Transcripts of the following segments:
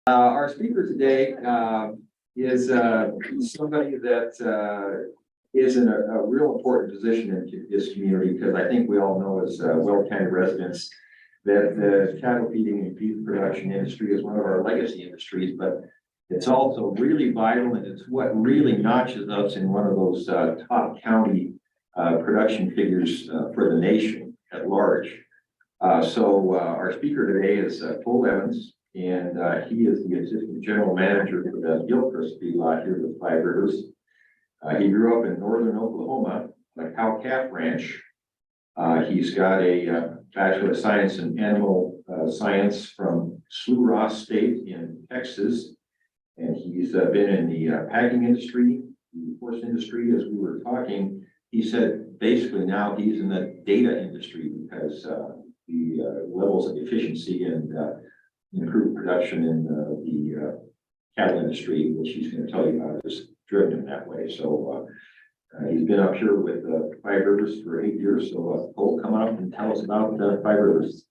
Our speaker today is somebody that is in a real important position in this community, because I think we all know as Weld County residents that the cattle feeding and beef production industry is one of our legacy industries, but it's also really vital, and it's what really notches us in one of those top county production figures for the nation at large. So our speaker today is Paul Evans, and he is the assistant general manager for the Rivers Feedlot here with 5 Rivers. He grew up in northern Oklahoma, a cow-calf ranch. He's got a Bachelor of Science in Animal Science from SLU Ross State in Texas. And he's been in the packing industry, the horse industry, as we were talking. He said basically now he's in the data industry because the levels of efficiency and improved production in the cattle industry, which he's going to tell you about, is driven in that way. So he's been up here with 5 Rivers for 8 years. So Cole, come up and tell us about 5 Rivers.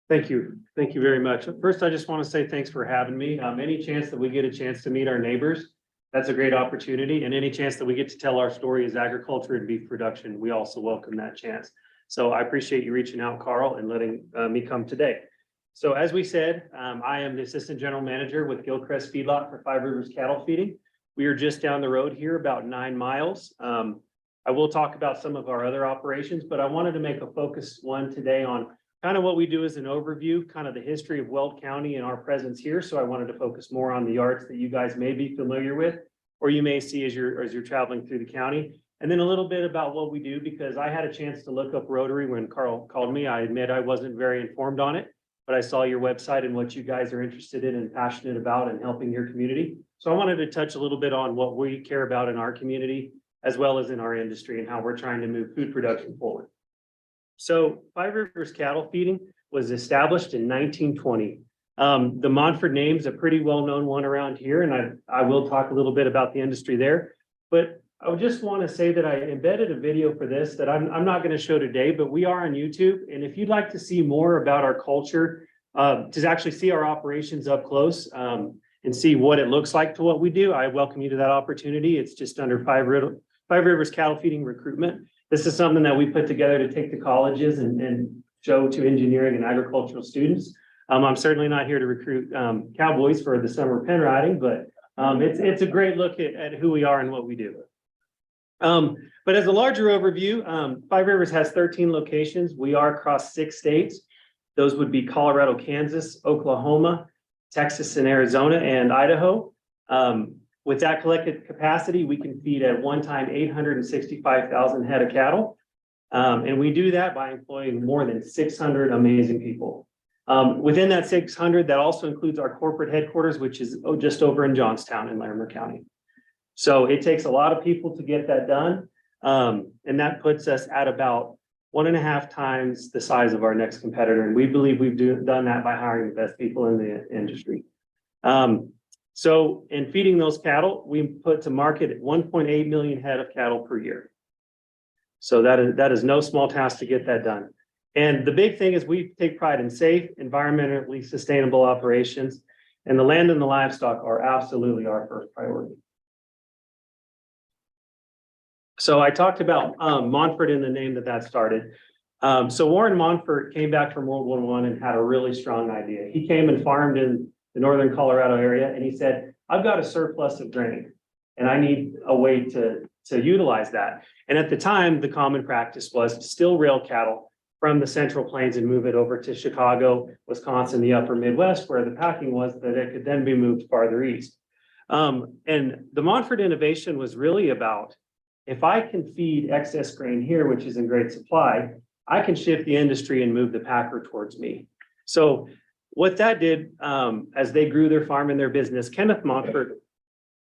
Thank you. Thank you very much. First, I just want to say thanks for having me. Any chance that we get a chance to meet our neighbors, that's a great opportunity. And any chance that we get to tell our story as agriculture and beef production, we also welcome that chance. So I appreciate you reaching out, Carl, and letting me come today. So as we said, I am the assistant general manager with Rivers Feedlot for 5 Rivers Cattle Feeding. We are just down the road here, about 9 miles. I will talk about some of our other operations, but I wanted to make a focus one today on kind of what we do as an overview, kind of the history of Weld County and our presence here. So I wanted to focus more on the yards that you guys may be familiar with, or you may see as you're traveling through the county. And then a little bit about what we do, because I had a chance to look up Rotary when Carl called me. I admit I wasn't very informed on it, but I saw your website and what you guys are interested in and passionate about and helping your community. So I wanted to touch a little bit on what we care about in our community, as well as in our industry, and how we're trying to move food production forward. So 5 Rivers Cattle Feeding was established in 1920. The Montford name's a pretty well-known one around here, and I will talk a little bit about the industry there. But I would just want to say that I embedded a video for this that I'm not going to show today, but we are on YouTube. And if you'd like to see more about our culture, to actually see our operations up close and see what it looks like to what we do, I welcome you to that opportunity. It's just under 5 Rivers Cattle Feeding Recruitment. This is something that we put together to take to colleges and show to engineering and agricultural students. I'm certainly not here to recruit cowboys for the summer pen riding, but it's a great look at who we are and what we do. But as a larger overview, 5 Rivers has 13 locations. We are across 6 states. Those would be Colorado, Kansas, Oklahoma, Texas, and Arizona, and Idaho. With that collected capacity, we can feed at one time 865,000 head of cattle. And we do that by employing more than 600 amazing people. Within that 600, that also includes our corporate headquarters, which is just over in Johnstown in Larimer County. So it takes a lot of people to get that done. And that puts us at about 1.5 times the size of our next competitor. And we believe we've done that by hiring the best people in the industry. So in feeding those cattle, we put to market 1.8 million head of cattle per year. So that is no small task to get that done. And the big thing is we take pride in safe, environmentally sustainable operations, and the land and the livestock are absolutely our first priority. So I talked about Montford in the name that started. So Warren Montford came back from World War I and had a really strong idea. He came and farmed in the northern Colorado area, and he said, I've got a surplus of grain and I need a way to utilize that. And at the time, the common practice was to still rail cattle from the Central Plains and move it over to Chicago, Wisconsin, the upper Midwest, where the packing was, that it could then be moved farther east. And the Montford innovation was really about, if I can feed excess grain here, which is in great supply, I can shift the industry and move the packer towards me. So what that did, as they grew their farm and their business, Kenneth Montford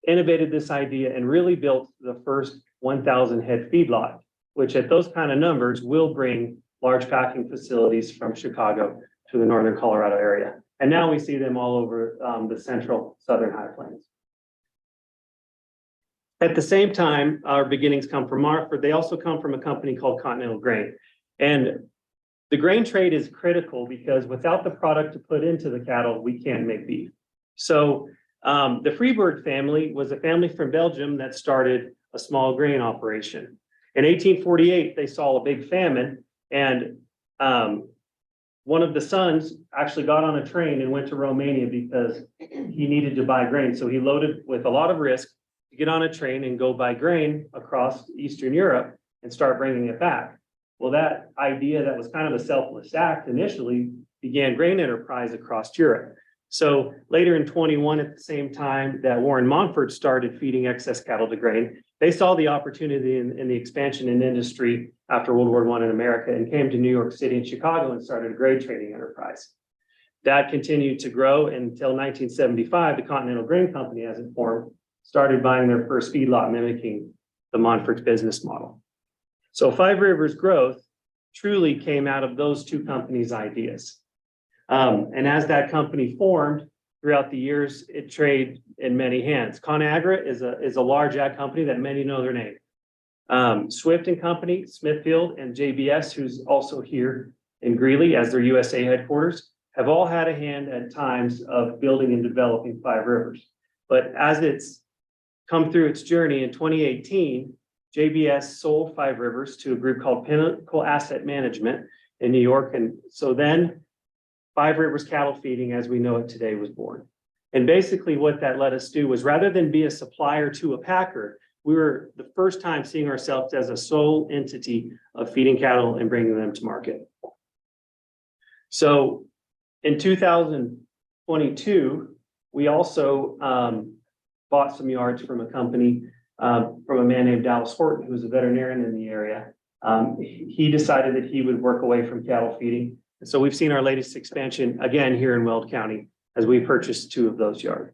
innovated this idea and really built the first 1,000 head feedlot, which at those kind of numbers will bring large packing facilities from Chicago to the northern Colorado area. And now we see them all over the central southern high plains. At the same time, our beginnings come from Montford. They also come from a company called Continental Grain. And the grain trade is critical because without the product to put into the cattle, we can't make beef. So the Freeburg family was a family from Belgium that started a small grain operation. In 1848, they saw a big famine, and one of the sons actually got on a train and went to Romania because he needed to buy grain. So he loaded with a lot of risk to get on a train and go buy grain across Eastern Europe and start bringing it back. Well, that idea that was kind of a selfless act initially began grain enterprise across Europe. So later in 21, at the same time that Warren Montfort started feeding excess cattle to grain, they saw the opportunity in the expansion in industry after World War I in America and came to New York City and Chicago and started a grain trading enterprise. That continued to grow until 1975, the Continental Grain Company, as it formed, started buying their first feedlot, mimicking the Montfort's business model. So Five Rivers growth truly came out of those two companies' ideas. And as that company formed throughout the years, it traded in many hands. ConAgra is a large ag company that many know their name. Swift and Company, Smithfield, and JBS, who's also here in Greeley as their USA headquarters, have all had a hand at times of building and developing Five Rivers. But as it's come through its journey in 2018, JBS sold Five Rivers to a group called Pinnacle Asset Management in New York. And so then Five Rivers Cattle Feeding, as we know it today, was born. And basically what that let us do was, rather than be a supplier to a packer, we were the first time seeing ourselves as a sole entity of feeding cattle and bringing them to market. So in 2022, we also bought some yards from a company, from a man named Dallas Horton, who was a veterinarian in the area. He decided that he would work away from cattle feeding. And so we've seen our latest expansion again here in Weld County as we purchased 2 of those yards.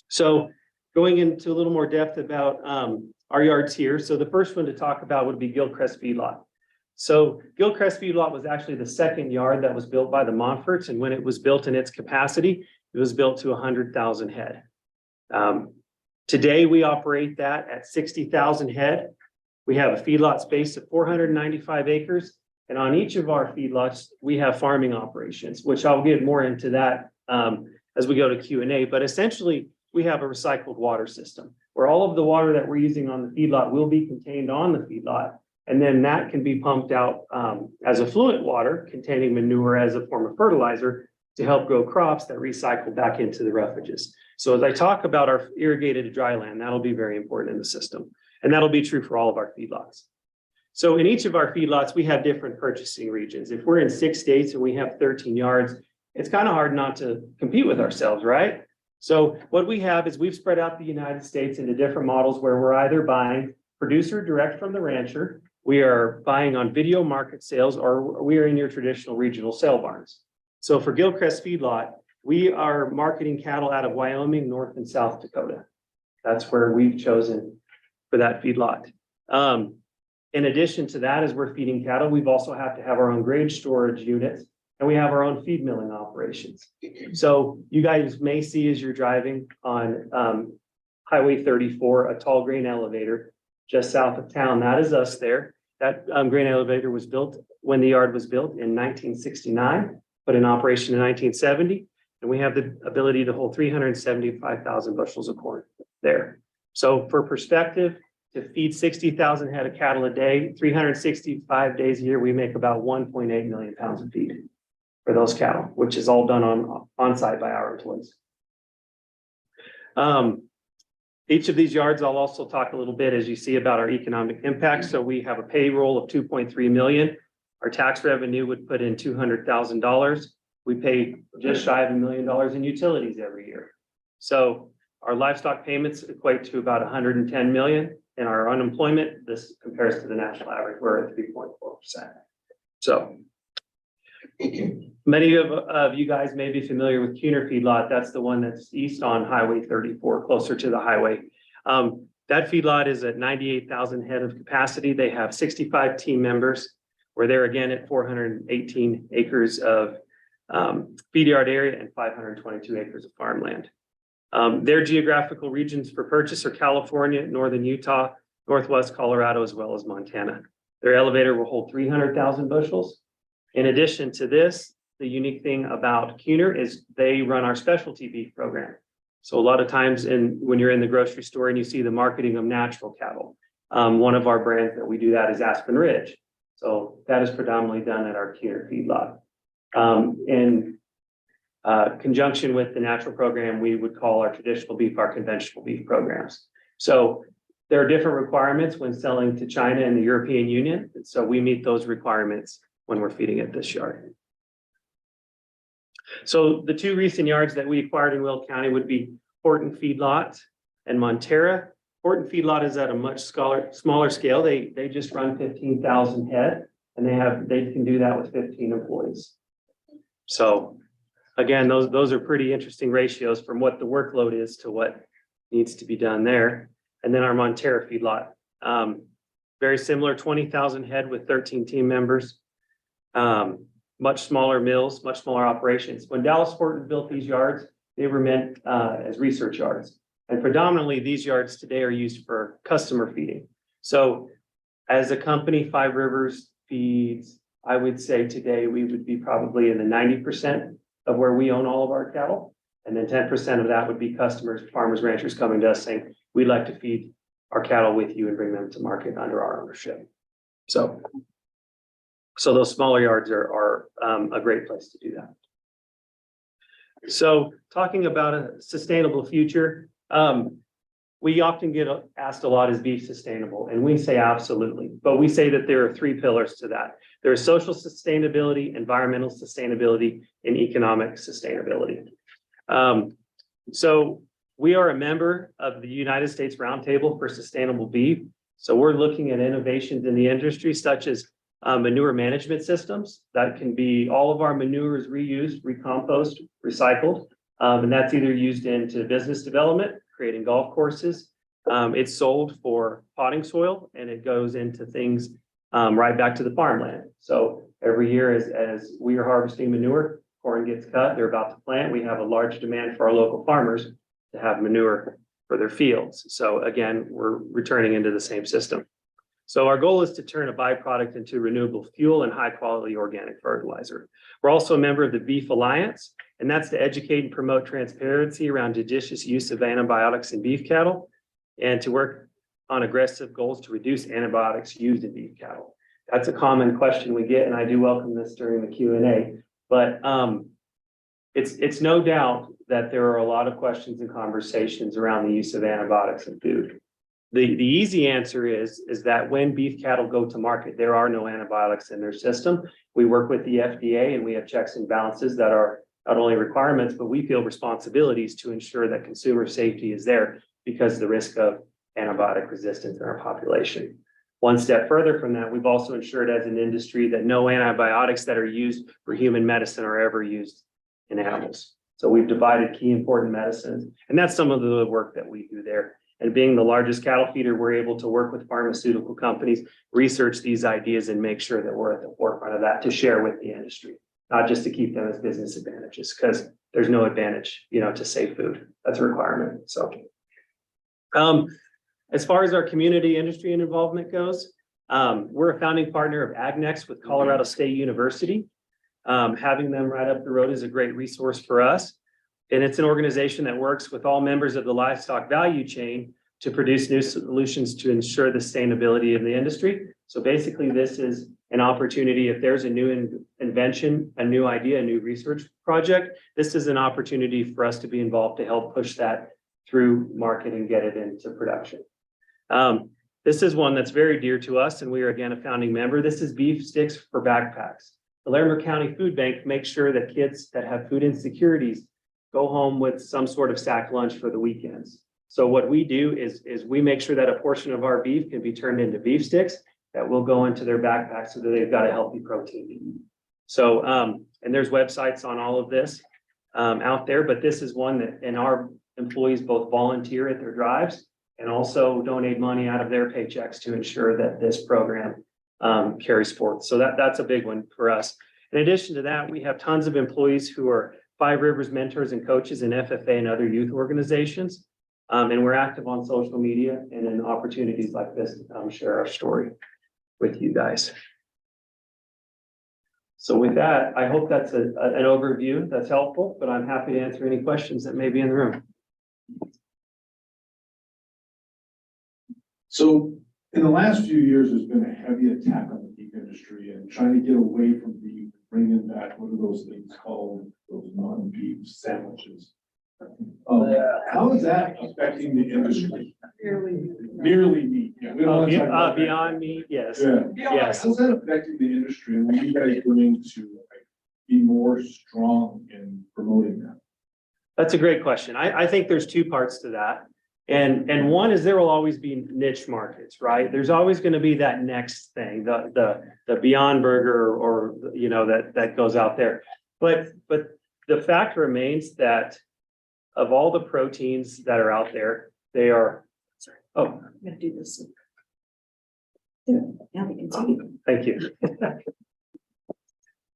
So going into a little more depth about our yards here. So the first one to talk about would be Gilchrist Feedlot. So Gilchrist Feedlot was actually the second yard that was built by the Montforts. And when it was built in its capacity, it was built to 100,000 head. Today we operate that at 60,000 head. We have a feedlot space of 495 acres. And on each of our feedlots, we have farming operations, which I'll get more into that as we go to Q&A. But essentially, we have a recycled water system where all of the water that we're using on the feedlot will be contained on the feedlot. And then that can be pumped out as effluent water containing manure as a form of fertilizer to help grow crops that recycle back into the refuges. So as I talk about our irrigated dry land, that'll be very important in the system. And that'll be true for all of our feedlots. So in each of our feedlots, we have different purchasing regions. If we're in 6 states and we have 13 yards, it's kind of hard not to compete with ourselves, right? So what we have is we've spread out the United States into different models where we're either buying producer direct from the rancher, we are buying on video market sales, or we are in your traditional regional sale barns. So for Gilchrist Feedlot, we are marketing cattle out of Wyoming, North and South Dakota. That's where we've chosen for that feedlot. In addition to that, as we're feeding cattle, we've also have to have our own grain storage units, and we have our own feed milling operations. So you guys may see as you're driving on Highway 34, a tall grain elevator just south of town. That is us there. That grain elevator was built when the yard was built in 1969, put in operation in 1970. And we have the ability to hold 375,000 bushels of corn there. So for perspective, to feed 60,000 head of cattle a day, 365 days a year, we make about 1.8 million pounds of feed for those cattle, which is all done on site by our employees. Each of these yards, I'll also talk a little bit, as you see, about our economic impact. So we have a payroll of 2.3 million. Our tax revenue would put in $200,000. We pay just shy of $1 million in utilities every year. So our livestock payments equate to about 110 million. And our unemployment, this compares to the national average, we're at 3.4%. So many of you guys may be familiar with Kuhner Feedlot. That's the one that's east on Highway 34, closer to the highway. That feedlot is at 98,000 head of capacity. They have 65 team members. We're there again at 418 acres of feed yard area and 522 acres of farmland. Their geographical regions for purchase are California, northern Utah, Northwest Colorado, as well as Montana. Their elevator will hold 300,000 bushels. In addition to this, the unique thing about Cuner is they run our specialty beef program. So a lot of times when you're in the grocery store and you see the marketing of natural cattle, one of our brands that we do that is Aspen Ridge. So that is predominantly done at our Cuner feedlot. In conjunction with the natural program, we would call our traditional beef our conventional beef programs. So there are different requirements when selling to China and the European Union. And so we meet those requirements when we're feeding at this yard. So the two recent yards that we acquired in Weld County would be Horton Feedlot and Montera. Horton Feedlot is at a much smaller scale. They just run 15,000 head, and they can do that with 15 employees. So again, those are pretty interesting ratios from what the workload is to what needs to be done there. And then our Montera feedlot, very similar, 20,000 head with 13 team members, much smaller mills, much smaller operations. When Dallas Horton built these yards, they were meant as research yards. And predominantly these yards today are used for customer feeding. So as a company, Five Rivers feeds, I would say today we would be probably in the 90% of where we own all of our cattle. And then 10% of that would be customers, farmers, ranchers coming to us saying, we'd like to feed our cattle with you and bring them to market under our ownership. So those smaller yards are a great place to do that. So talking about a sustainable future, we often get asked a lot, is beef sustainable? And we say absolutely, but we say that there are three pillars to that. There is social sustainability, environmental sustainability, and economic sustainability. So we are a member of the United States Roundtable for Sustainable Beef. So we're looking at innovations in the industry, such as manure management systems. That can be all of our manure is reused, recomposed, recycled. And that's either used into business development, creating golf courses. It's sold for potting soil, and it goes into things right back to the farmland. So every year as we are harvesting manure, corn gets cut, they're about to plant. We have a large demand for our local farmers to have manure for their fields. So again, we're returning into the same system. So our goal is to turn a byproduct into renewable fuel and high quality organic fertilizer. We're also a member of the Beef Alliance, and that's to educate and promote transparency around judicious use of antibiotics in beef cattle and to work on aggressive goals to reduce antibiotics used in beef cattle. That's a common question we get, and I do welcome this during the Q&A. But it's no doubt that there are a lot of questions and conversations around the use of antibiotics in food. The easy answer is that when beef cattle go to market, there are no antibiotics in their system. We work with the FDA and we have checks and balances that are not only requirements, but we feel responsibilities to ensure that consumer safety is there because of the risk of antibiotic resistance in our population. One step further from that, we've also ensured as an industry that no antibiotics that are used for human medicine are ever used in animals. So we've divided key important medicines, and that's some of the work that we do there. And being the largest cattle feeder, we're able to work with pharmaceutical companies, research these ideas, and make sure that we're at the forefront of that to share with the industry, not just to keep them as business advantages, because there's no advantage, to save food. That's a requirement. So, as far as our community industry and involvement goes, we're a founding partner of AgNext with Colorado State University. Having them right up the road is a great resource for us. And it's an organization that works with all members of the livestock value chain to produce new solutions to ensure the sustainability of the industry. So basically, this is an opportunity. If there's a new invention, a new idea, a new research project, this is an opportunity for us to be involved to help push that through market and get it into production. This is one that's very dear to us, and we are again a founding member. This is beef sticks for backpacks. The Larimer County Food Bank makes sure that kids that have food insecurities go home with some sort of sack lunch for the weekends. So what we do is we make sure that a portion of our beef can be turned into beef sticks that will go into their backpack so that they've got a healthy protein. So, and there's websites on all of this out there, but this is one that, and our employees both volunteer at their drives and also donate money out of their paychecks to ensure that this program carries forth. So that's a big one for us. In addition to that, we have tons of employees who are Five Rivers mentors and coaches in FFA and other youth organizations. And we're active on social media and in opportunities like this to come share our story with you guys. So with that, I hope that's an overview that's helpful, but I'm happy to answer any questions that may be in the room. So in the last few years, there's been a heavy attack on the beef industry and trying to get away from beef, bringing back, what are those things called, those non-beef sandwiches? How is that affecting the industry? Merely meat. Yeah, we don't want to talk about that. Beyond meat, yes. Yeah. Yes. How's that affecting the industry, and what are you guys doing to be more strong in promoting that? That's a great question. I think there's two parts to that. And one is there will always be niche markets, right? There's always going to be that next thing, the Beyond Burger or, you know, that goes out there. But the fact remains that of all the proteins that are out there, they are, I'm gonna do this. Now we can see. thank you.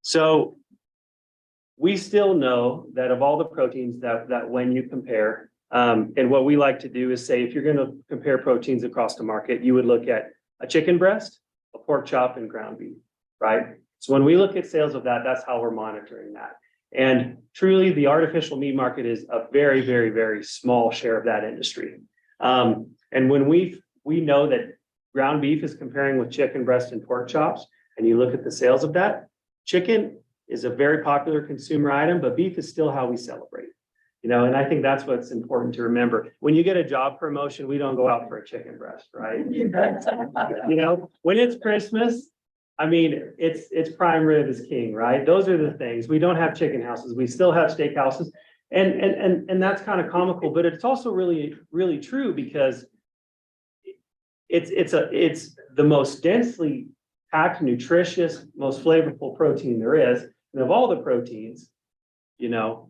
So we still know that of all the proteins that when you compare, and what we like to do is say, if you're going to compare proteins across the market, you would look at a chicken breast, a pork chop, and ground beef, right? So when we look at sales of that, that's how we're monitoring that. And truly, the artificial meat market is a very, very, very small share of that industry. And when we know that ground beef is comparing with chicken breast and pork chops, and you look at the sales of that, chicken is a very popular consumer item, but beef is still how we celebrate. You know, and I think that's what's important to remember. When you get a job promotion, we don't go out for a chicken breast, right? You know, when it's Christmas, I mean, it's prime rib is king, right? Those are the things. We don't have chicken houses. We still have steak houses. And that's kind of comical, but it's also really, really true because it's the most densely packed, nutritious, most flavorful protein there is. And of all the proteins, you know,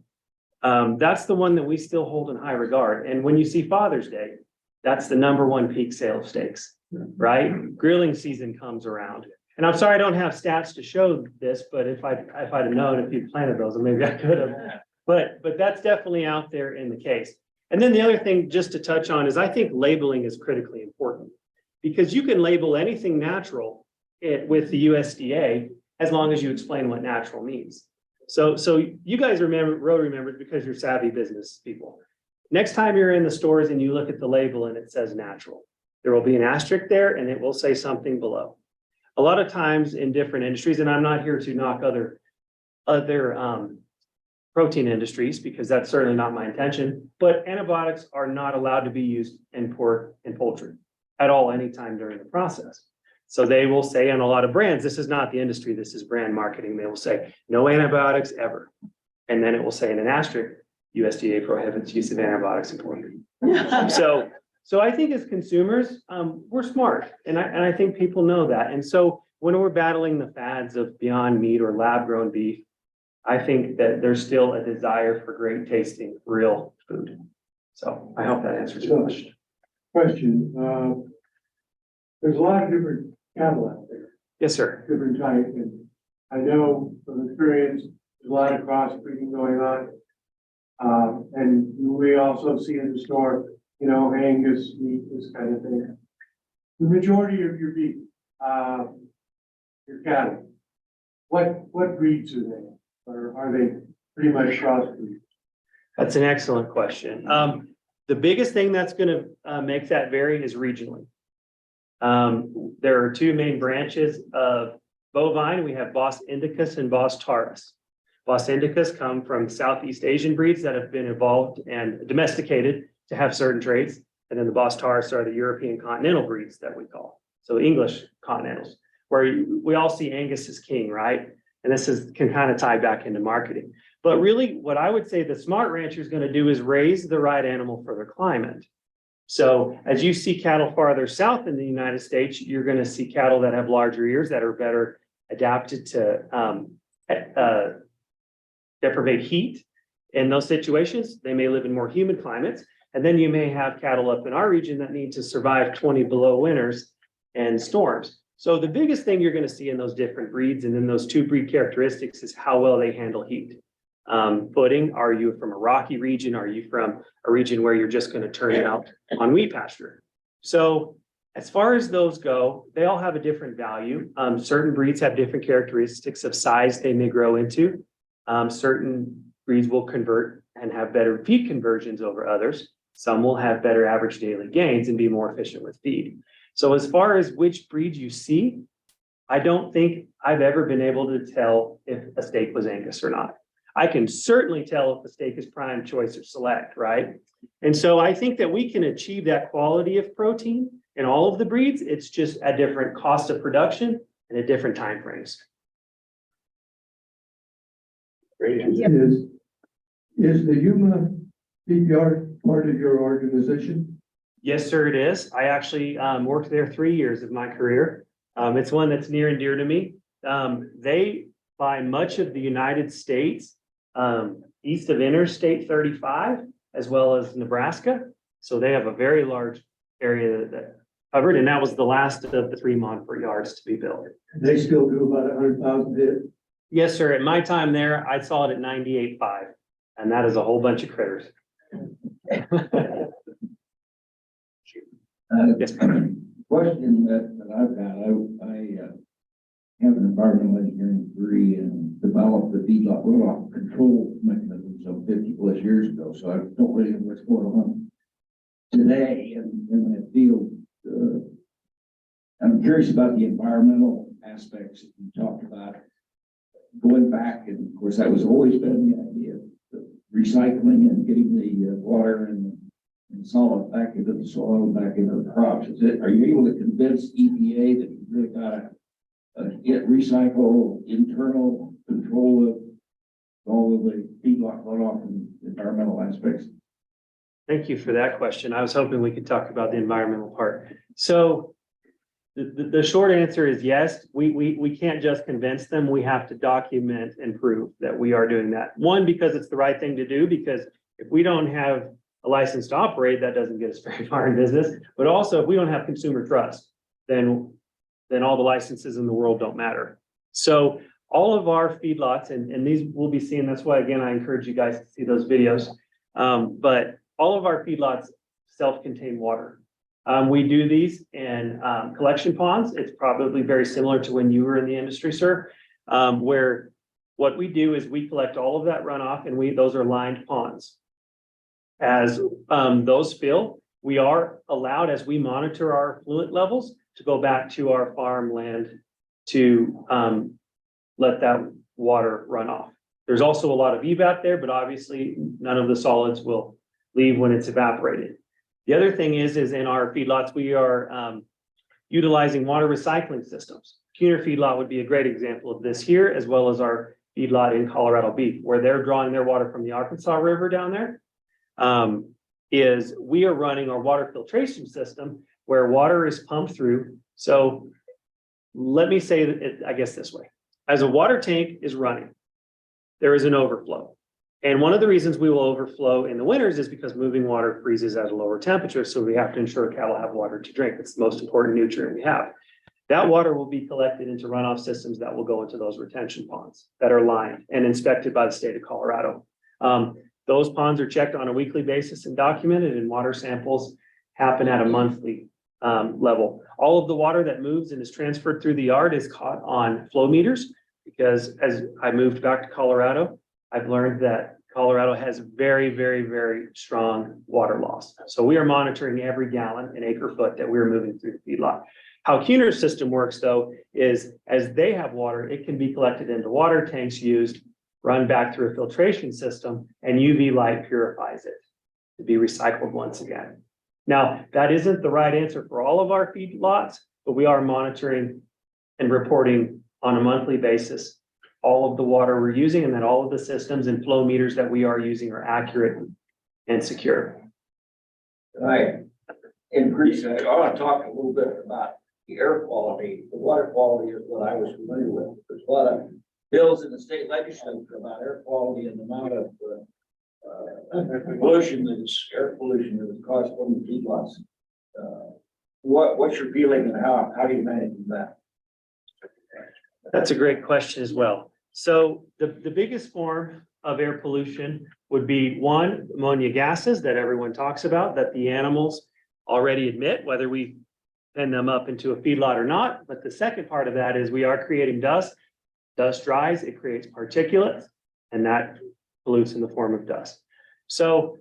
that's the one that we still hold in high regard. And when you see Father's Day, that's the #1 peak sale of steaks, right? Grilling season comes around. And I'm sorry, I don't have stats to show this, but if I'd have known if you planted those, maybe I could have. But that's definitely out there in the case. And then the other thing just to touch on is I think labeling is critically important because you can label anything natural with the USDA as long as you explain what natural means. So you guys remember Rotary members because you're savvy business people. Next time you're in the stores and you look at the label and it says natural, there will be an asterisk there and it will say something below. A lot of times in different industries, and I'm not here to knock other protein industries because that's certainly not my intention, but antibiotics are not allowed to be used in pork and poultry at all anytime during the process. So they will say on a lot of brands, this is not the industry, this is brand marketing. They will say no antibiotics ever. And then it will say in an asterisk, USDA prohibits use of antibiotics in poultry. So I think as consumers, we're smart and I think people know that. And so when we're battling the fads of Beyond Meat or lab grown beef, I think that there's still a desire for great tasting, real food. So I hope that answers your question. There's a lot of different cattle out there, Yes, sir. different types, and I know from experience, there's a lot of crossbreeding going on. And we also see in the store, you know, Angus meat, this kind of thing. The majority of your beef, your cattle, what breeds are they? Or are they pretty much crossbreed? That's an excellent question. The biggest thing that's going to make that vary is regionally. There are two main branches of bovine. We have Bos indicus and Bos taurus. Bos indicus come from Southeast Asian breeds that have been evolved and domesticated to have certain traits. And then the Bos taurus are the European continental breeds that we call. So English continentals, where we all see Angus as king, right? And can kind of tie back into marketing. But really what I would say the smart rancher is going to do is raise the right animal for their climate. So as you see cattle farther south in the United States, you're going to see cattle that have larger ears that are better adapted to deprivate heat. In those situations, they may live in more humid climates. And then you may have cattle up in our region that need to survive 20 below winters and storms. So the biggest thing you're going to see in those different breeds and in those two breed characteristics is how well they handle heat. footing? Are you from a rocky region? Are you from a region where you're just going to turn it out on wheat pasture? So as far as those go, they all have a different value. Certain breeds have different characteristics of size they may grow into. Certain breeds will convert and have better feed conversions over others. Some will have better average daily gains and be more efficient with feed. So as far as which breed you see, I don't think I've ever been able to tell if a steak was Angus or not. I can certainly tell if the steak is prime, choice, or select, right? And so I think that we can achieve that quality of protein in all of the breeds. It's just at different cost of production and at different time frames. Great. Is the Yuma feed yard part of your organization? Yes, sir, it is. I actually worked there 3 years of my career. It's one that's near and dear to me. They buy much of the United States east of Interstate 35, as well as Nebraska. So they have a very large area that covered, and that was the last of the 3 Montfort yards to be built. They still do about 100,000 head. Yes, sir. At my time there, I saw it at 98.5, and that is a whole bunch of critters. Yes, Question that I've got, I have an environmental engineering degree and developed the feedlot runoff control mechanism some 50+ years ago, so I don't really know what's going on today in that field. I'm curious about the environmental aspects that you talked about going back, and of course that was always been the idea of recycling and getting the water and solid back into the soil, back into the crops. Are you able to convince EPA that you really gotta get recycle, internal control of all of the feedlot runoff and environmental aspects? thank you for that question. I was hoping we could talk about the environmental part. So the short answer is yes. We can't just convince them. We have to document and prove that we are doing that. One, because it's the right thing to do, because if we don't have a license to operate, that doesn't get us very far in business. But also, if we don't have consumer trust, then all the licenses in the world don't matter. So all of our feedlots, and these will be seen, that's why, again, I encourage you guys to see those videos. But all of our feedlots self-contain water. We do these in collection ponds. It's probably very similar to when you were in the industry, sir, where what we do is we collect all of that runoff, and those are lined ponds. As those fill, we are allowed, as we monitor our effluent levels, to go back to our farmland to let that water run off. There's also a lot of evap there, but obviously none of the solids will leave when it's evaporated. The other thing is in our feedlots, we are utilizing water recycling systems. Keener feedlot would be a great example of this here, as well as our feedlot in Colorado Beef, where they're drawing their water from the Arkansas River down there. Is we are running our water filtration system where water is pumped through. So let me say that I guess this way, as a water tank is running, there is an overflow. And one of the reasons we will overflow in the winters is because moving water freezes at a lower temperature. So we have to ensure cattle have water to drink. It's the most important nutrient we have. That water will be collected into runoff systems that will go into those retention ponds that are lined and inspected by the state of Colorado. Those ponds are checked on a weekly basis and documented, and water samples happen at a monthly level. All of the water that moves and is transferred through the yard is caught on flow meters, because as I moved back to Colorado, I've learned that Colorado has very, very, very strong water loss. So we are monitoring every gallon and acre foot that we're moving through the feedlot. How Keener's system works, though, is as they have water, it can be collected into water tanks used, run back through a filtration system, and UV light purifies it to be recycled once again. Now, that isn't the right answer for all of our feedlots, but we are monitoring and reporting on a monthly basis all of the water we're using, and that all of the systems and flow meters that we are using are accurate and secure. I increase, I want to talk a little bit about the air quality. The water quality is what I was familiar with. There's a lot of bills in the state legislature about air quality and the amount of pollution that is air pollution that is caused from the feedlots. What's your feeling, and how do you manage that? That's a great question as well. So the biggest form of air pollution would be one, ammonia gases that everyone talks about, that the animals already admit, whether we pen them up into a feedlot or not. But the second part of that is we are creating dust. Dust dries, it creates particulates, and that pollutes in the form of dust. So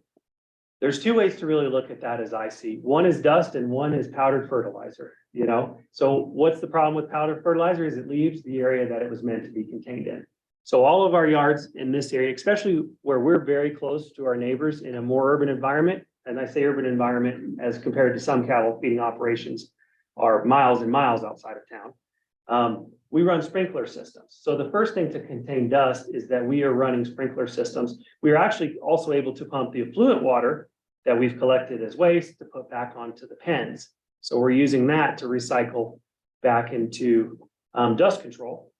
there's two ways to really look at that as I see. One is dust and one is powdered fertilizer, you know? So what's the problem with powdered fertilizer is it leaves the area that it was meant to be contained in. So all of our yards in this area, especially where we're very close to our neighbors in a more urban environment, and I say urban environment as compared to some cattle feeding operations are miles and miles outside of town. We run sprinkler systems. So the first thing to contain dust is that we are running sprinkler systems. We are actually also able to pump the effluent water that we've collected as waste to put back onto the pens. So we're using that to recycle back into dust control.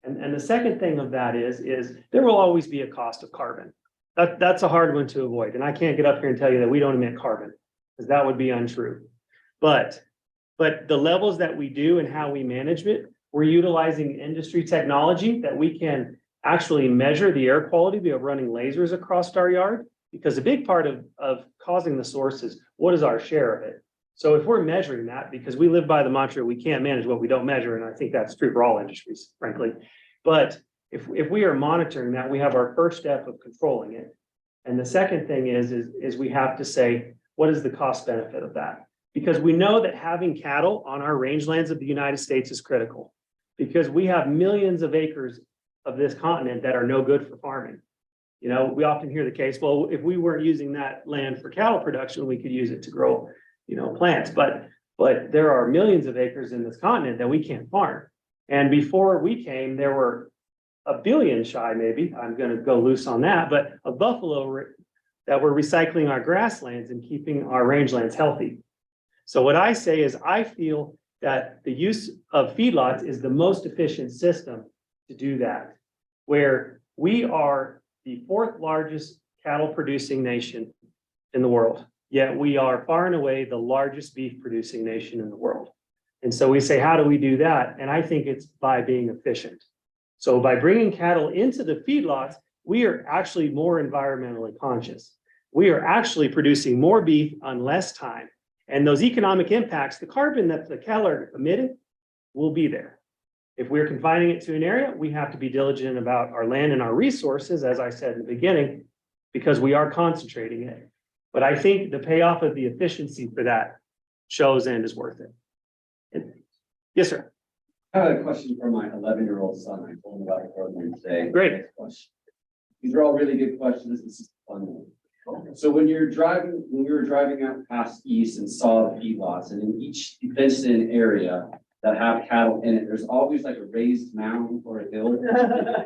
And the second thing of that is there will always be a cost of carbon. That's a hard one to avoid. And I can't get up here and tell you that we don't emit carbon, because that would be untrue. But the levels that we do and how we manage it, we're utilizing industry technology that we can actually measure the air quality. We are running lasers across our yard, because a big part of causing the source is what is our share of it. So if we're measuring that, because we live by the mantra, we can't manage what we don't measure, and I think that's true for all industries, frankly. But if we are monitoring that, we have our first step of controlling it. And the second thing is we have to say, what is the cost benefit of that? Because we know that having cattle on our rangelands of the United States is critical, because we have millions of acres of this continent that are no good for farming. You know, we often hear the case, well, if we weren't using that land for cattle production, we could use it to grow, you know, plants. But there are millions of acres in this continent that we can't farm. And before we came, there were a billion shy, maybe, I'm going to go loose on that, but of buffalo that were recycling our grasslands and keeping our rangelands healthy. So what I say is I feel that the use of feedlots is the most efficient system to do that, where we are the fourth largest cattle producing nation in the world, yet we are far and away the largest beef producing nation in the world. And so we say, how do we do that? And I think it's by being efficient. So by bringing cattle into the feedlots, we are actually more environmentally conscious. We are actually producing more beef on less time. And those economic impacts, the carbon that the cattle are emitting will be there. If we're confining it to an area, we have to be diligent about our land and our resources, as I said in the beginning, because we are concentrating it. But I think the payoff of the efficiency for that shows and is worth it. Yes, sir. I have a question for my 11-year-old son. I told him about it earlier today. Great. Next question. These are all really good questions. This is fun. So when we were driving out past east and saw the feedlots, and in each fenced-in area that have cattle in it, there's always like a raised mound or a hill.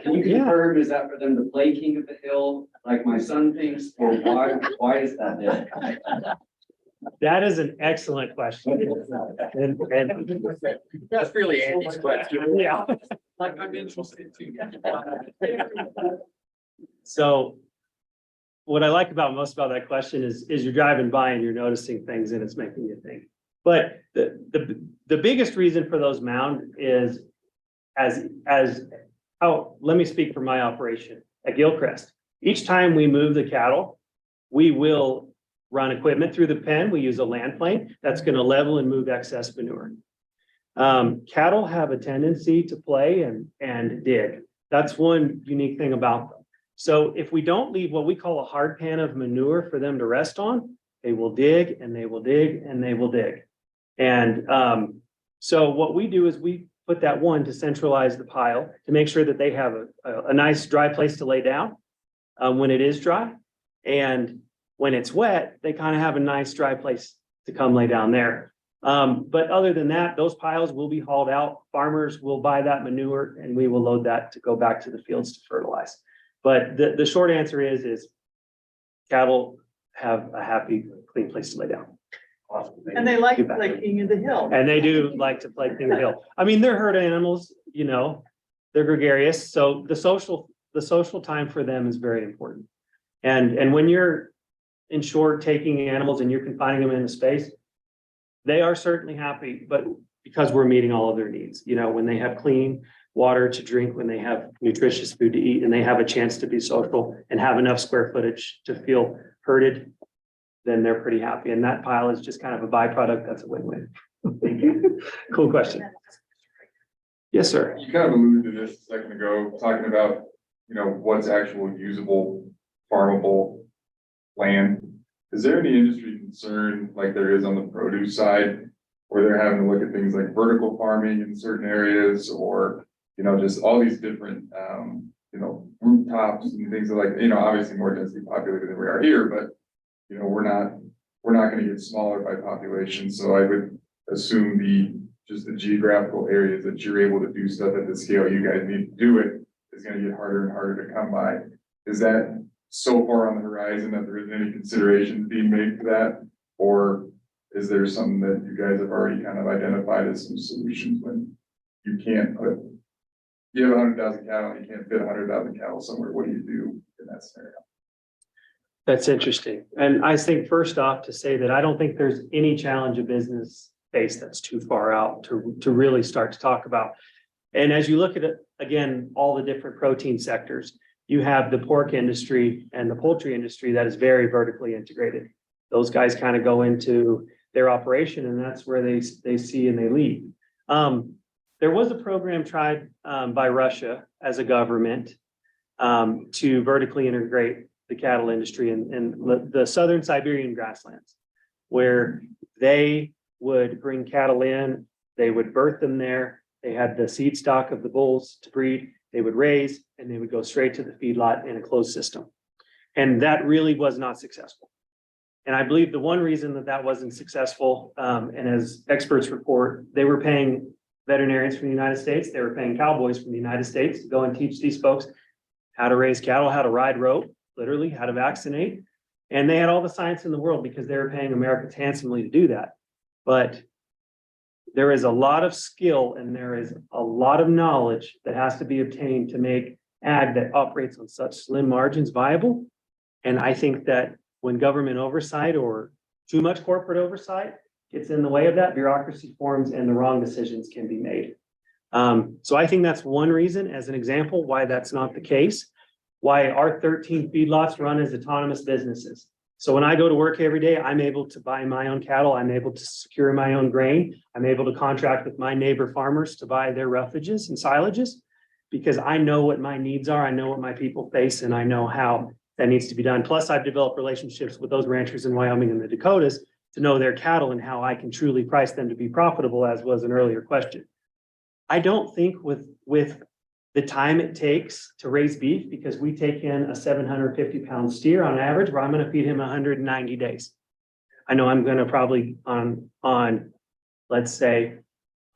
Can you confirm, is that for them to play king of the hill, like my son thinks, or why is that there? That is an excellent question. And That's really Andy's question. yeah. Like, I'm interested too. So what I like most about that question is you're driving by and you're noticing things and it's making you think. But the biggest reason for those mounds is let me speak for my operation at Gilchrist. Each time we move the cattle, we will run equipment through the pen. We use a land plane that's going to level and move excess manure. Cattle have a tendency to play and dig. That's one unique thing about them. So if we don't leave what we call a hard pan of manure for them to rest on, they will dig and they will dig and they will dig. And so what we do is we put that one to centralize the pile to make sure that they have a nice dry place to lay down when it is dry. And when it's wet, they kind of have a nice dry place to come lay down there. But other than that, those piles will be hauled out. Farmers will buy that manure and we will load that to go back to the fields to fertilize. But the short answer is cattle have a happy, clean place to lay down. And they like to play king of the hill. And they do like to play king of the hill. I mean, they're herd animals, you know, they're gregarious. So the social time for them is very important. And when you're in short taking animals and you're confining them in a space, they are certainly happy, but because we're meeting all of their needs, you know, when they have clean, water to drink, when they have nutritious food to eat, and they have a chance to be social and have enough square footage to feel herded, then they're pretty happy. And that pile is just kind of a byproduct. That's a win-win. Cool question. Yes, sir. You kind of alluded to this a second ago, talking about, what's actual usable, farmable land. Is there any industry concern like there is on the produce side, where they're having to look at things like vertical farming in certain areas, or, just all these different, rooftops and things like, obviously more densely populated than we are here, but, we're not going to get smaller by population. So I would assume just the geographical areas that you're able to do stuff at the scale you guys need to do it is going to get harder and harder to come by. Is that so far on the horizon that there isn't any consideration being made for that? Or is there something that you guys have already kind of identified as some solutions when you have 100,000 cattle and you can't fit 100,000 cattle somewhere? What do you do in that scenario? That's interesting. And I think first off to say that I don't think there's any challenge of business space that's too far out to really start to talk about. And as you look at it, again, all the different protein sectors, you have the pork industry and the poultry industry that is very vertically integrated. Those guys kind of go into their operation, and that's where they see and they lead. There was a program tried by Russia as a government to vertically integrate the cattle industry in the southern Siberian grasslands, where they would bring cattle in, they would birth them there. They had the seed stock of the bulls to breed, they would raise, and they would go straight to the feedlot in a closed system. And that really was not successful. And I believe the one reason that wasn't successful, and as experts report, they were paying veterinarians from the United States, they were paying cowboys from the United States to go and teach these folks how to raise cattle, how to ride rope, literally how to vaccinate. And they had all the science in the world because they were paying Americans handsomely to do that. But there is a lot of skill and there is a lot of knowledge that has to be obtained to make ag that operates on such slim margins viable. And I think that when government oversight or too much corporate oversight gets in the way of that, bureaucracy forms and the wrong decisions can be made. So I think that's one reason, as an example, why that's not the case, why our 13 feedlots run as autonomous businesses. So when I go to work every day, I'm able to buy my own cattle. I'm able to secure my own grain. I'm able to contract with my neighbor farmers to buy their roughages and silages because I know what my needs are. I know what my people face and I know how that needs to be done. Plus I've developed relationships with those ranchers in Wyoming and the Dakotas to know their cattle and how I can truly price them to be profitable, as was an earlier question. I don't think with the time it takes to raise beef, because we take in a 750-pound steer on average, where I'm going to feed him 190 days. I know I'm going to probably on let's say,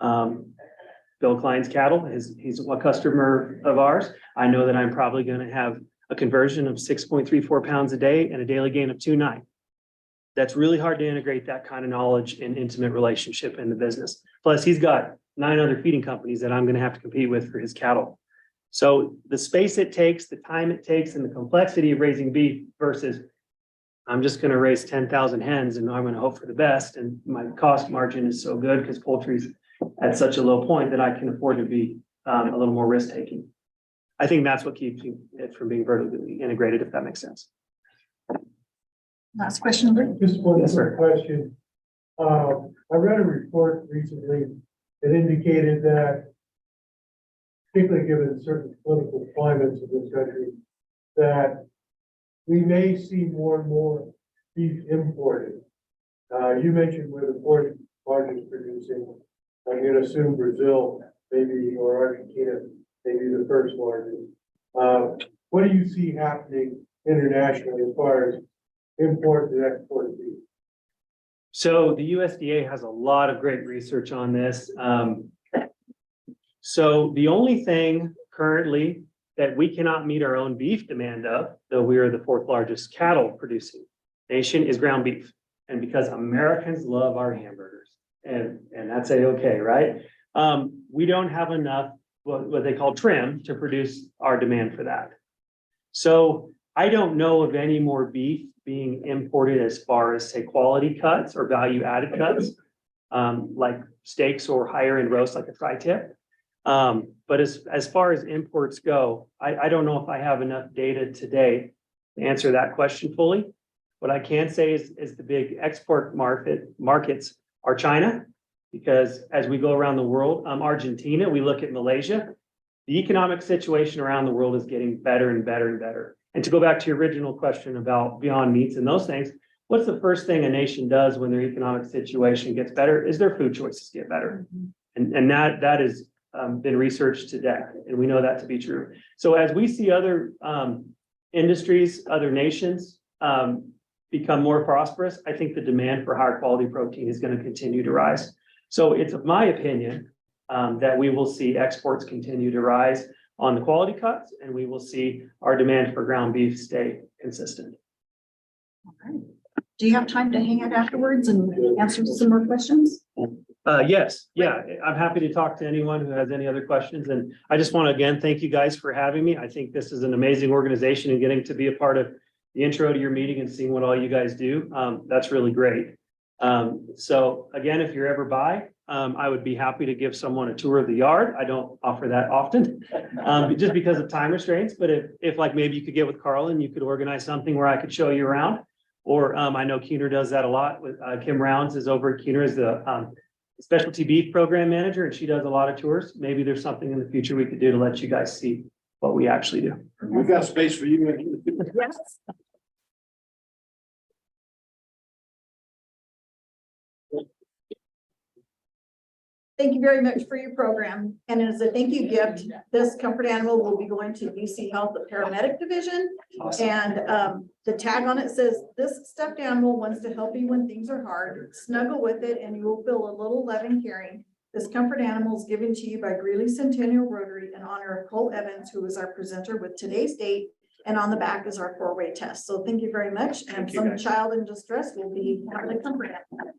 Bill Klein's cattle, he's a customer of ours. I know that I'm probably going to have a conversion of 6.34 pounds a day and a daily gain of 2.9. That's really hard to integrate that kind of knowledge and intimate relationship in the business. Plus, he's got 9 other feeding companies that I'm going to have to compete with for his cattle. So the space it takes, the time it takes, and the complexity of raising beef versus I'm just going to raise 10,000 hens and I'm going to hope for the best. And my cost margin is so good because poultry's at such a low point that I can afford to be a little more risk taking. I think that's what keeps it from being vertically integrated, if that makes sense. Last question, Rick. Just one Yes, sir. quick question. I read a report recently that indicated that, particularly given certain political climates of this country, that we may see more and more beef imported. You mentioned where the fourth largest producing. I'm going to assume Brazil, maybe, or Argentina, maybe the first largest. What do you see happening internationally as far as import and export of beef? So the USDA has a lot of great research on this. So the only thing currently that we cannot meet our own beef demand of, though we are the 4th largest cattle producing nation, is ground beef. And because Americans love our hamburgers, and that's okay, right? We don't have enough what they call trim to produce our demand for that. So I don't know of any more beef being imported as far as, say, quality cuts or value added cuts, like steaks or higher end roasts like a tri-tip. But as far as imports go, I don't know if I have enough data today to answer that question fully. What I can say is the big export markets are China, because as we go around the world, Argentina, we look at Malaysia, the economic situation around the world is getting better and better and better. And to go back to your original question about Beyond Meats and those things, what's the first thing a nation does when their economic situation gets better is their food choices get better. And that has been researched to death, and we know that to be true. So as we see other industries, other nations become more prosperous, I think the demand for higher quality protein is going to continue to rise. So it's my opinion that we will see exports continue to rise on the quality cuts, and we will see our demand for ground beef stay consistent. Do you have time to hang out afterwards and answer some more questions? Yes, yeah, I'm happy to talk to anyone who has any other questions. And I just want to again, thank you guys for having me. I think this is an amazing organization, and getting to be a part of the intro to your meeting and seeing what all you guys do. That's really great. So again, if you're ever by, I would be happy to give someone a tour of the yard. I don't offer that often, just because of time restraints. But if like maybe you could get with Carl and you could organize something where I could show you around. Or I know Keener does that a lot with Kim Rounds is over at Keener as the specialty beef program manager, and she does a lot of tours. Maybe there's something in the future we could do to let you guys see what we actually do. We've got space for you. Yes. Thank you very much for your program. And as a thank you gift, this comfort animal will be going to UC Health, the paramedic division. Awesome. And the tag on it says, "This stuffed animal wants to help you when things are hard. Snuggle with it and you will feel a little loving caring. This comfort animal is given to you by Greeley Centennial Rotary in honor of Cole Evans, who is our presenter with today's date. And on the back is our 4-way test. So thank you very much. And Thank you, some guys. child in distress will be having a comfort animal.